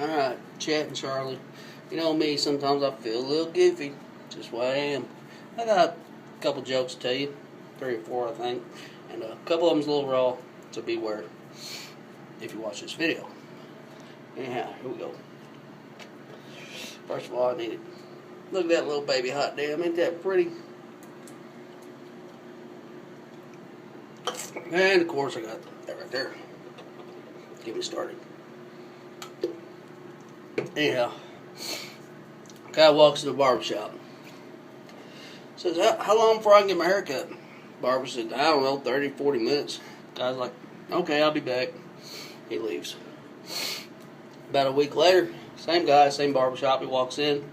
Alright, Chat and Charlie. You know me, sometimes I feel a little goofy. Just what I am. I got a couple jokes to tell you. 3 or 4, I think. And a couple of them's a little raw, so beware if you watch this video. Anyhow, here we go. First of all, I need it. Look at that little baby hot damn. Ain't that pretty? And of course, I got that right there. Get me started. Anyhow, guy walks in the barbershop. Says, how long before I can get my hair cut? Barber said, I don't know, 30, 40 minutes. Guy's like, okay, I'll be back. He leaves. About a week later, same guy, same barbershop, he walks in.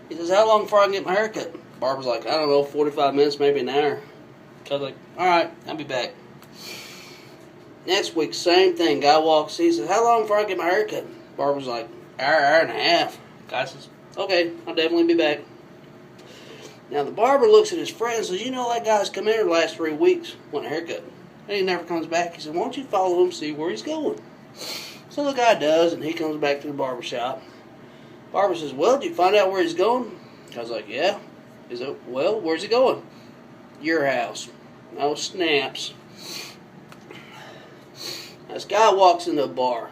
He says, how long before I can get my hair cut? Barber's like, I don't know, 45 minutes, maybe an hour. Guy's like, alright, I'll be back. Next week, same thing. Guy walks in, he says, how long before I get my hair cut? Barber's like, hour and a half. Guy says, okay, I'll definitely be back. Now the barber looks at his friend and says, you know that guy's come in here the last 3 weeks, want a haircut. And he never comes back. He said, why don't you follow him, see where he's going? So the guy does, and he comes back to the barber shop. Barber says, well, did you find out where he's going? Guy's like, yeah. He said, well, where's he going? Your house. Oh, snaps. This guy walks into a bar.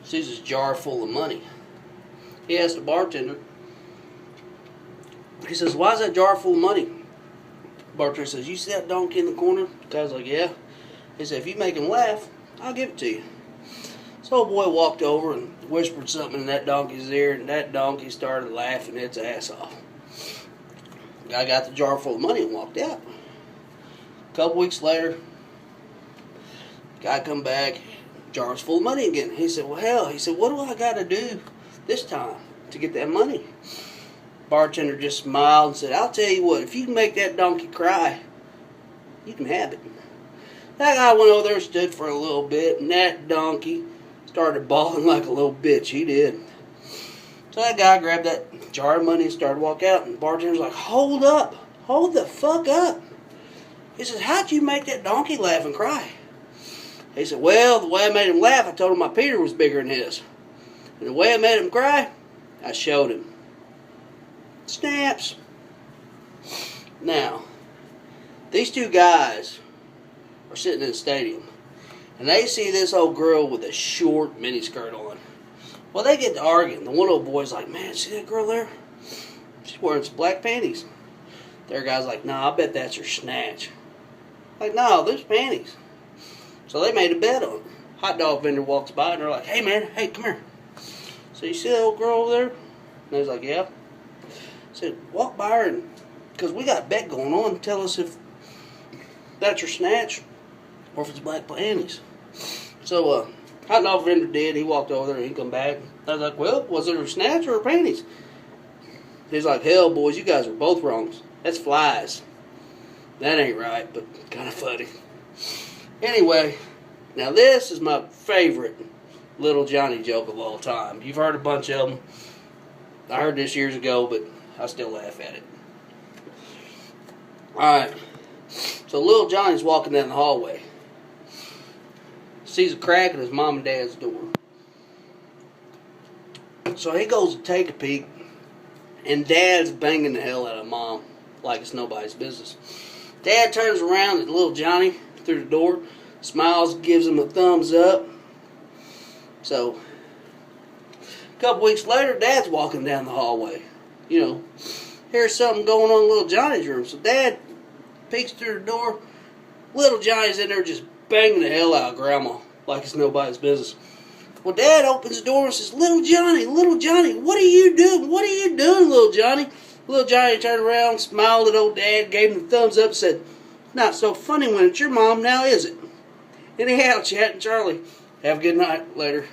Sees this jar full of money. He asks the bartender, he says, why is that jar full of money? Bartender says, you see that donkey in the corner? The guy's like, yeah. He said, if you make him laugh, I'll give it to you. So old boy walked over and whispered something in that donkey's ear, and that donkey started laughing its ass off. The guy got the jar full of money and walked out. A couple weeks later, guy come back, jar's full of money again. He said, well, hell, he said, what do I got to do this time to get that money? Bartender just smiled and said, I'll tell you what, if you can make that donkey cry, you can have it. That guy went over there and stood for a little bit, and that donkey started bawling like a little bitch. He did. So that guy grabbed that jar of money and started to walk out, and the bartender's like, hold up, hold the fuck up. He says, how'd you make that donkey laugh and cry? He said, well, the way I made him laugh, I told him my Peter was bigger than his. And the way I made him cry, I showed him. Snaps. Now, these two guys are sitting in the stadium, and they see this old girl with a short miniskirt on. Well, they get to arguing. The one old boy's like, man, see that girl there? She's wearing some black panties. The other guy's like, nah, I bet that's her snatch. Like, no, there's panties. So they made a bet on it. Hot dog vendor walks by, and they're like, hey, man, hey, come here. So you see that old girl over there? And he's like, yeah. Said, walk by her, and because we got a bet going on, tell us if that's your snatch or if it's black panties. So hot dog vendor did. He walked over there and he come back. I was like, well, was it her snatch or her panties? He's like, hell, boys, you guys are both wrong. That's flies. That ain't right, but kind of funny. Anyway, now this is my favorite Little Johnny joke of all time. You've heard a bunch of them. I heard this years ago, but I still laugh at it. Alright. So Little Johnny's walking down the hallway. Sees a crack in his mom and dad's door. So he goes to take a peek, and Dad's banging the hell out of Mom like it's nobody's business. Dad turns around at Little Johnny through the door, smiles, gives him a thumbs up. So a couple weeks later, Dad's walking down the hallway. You know, here's something going on in Little Johnny's room. So Dad peeks through the door. Little Johnny's in there just banging the hell out of Grandma like it's nobody's business. Well, Dad opens the door and says, Little Johnny, what are you doing? What are you doing, Little Johnny? Little Johnny turned around, smiled at old Dad, gave him the thumbs up, and said, not so funny when it's your mom now, is it? Anyhow, Chat and Charlie, have a good night. Later.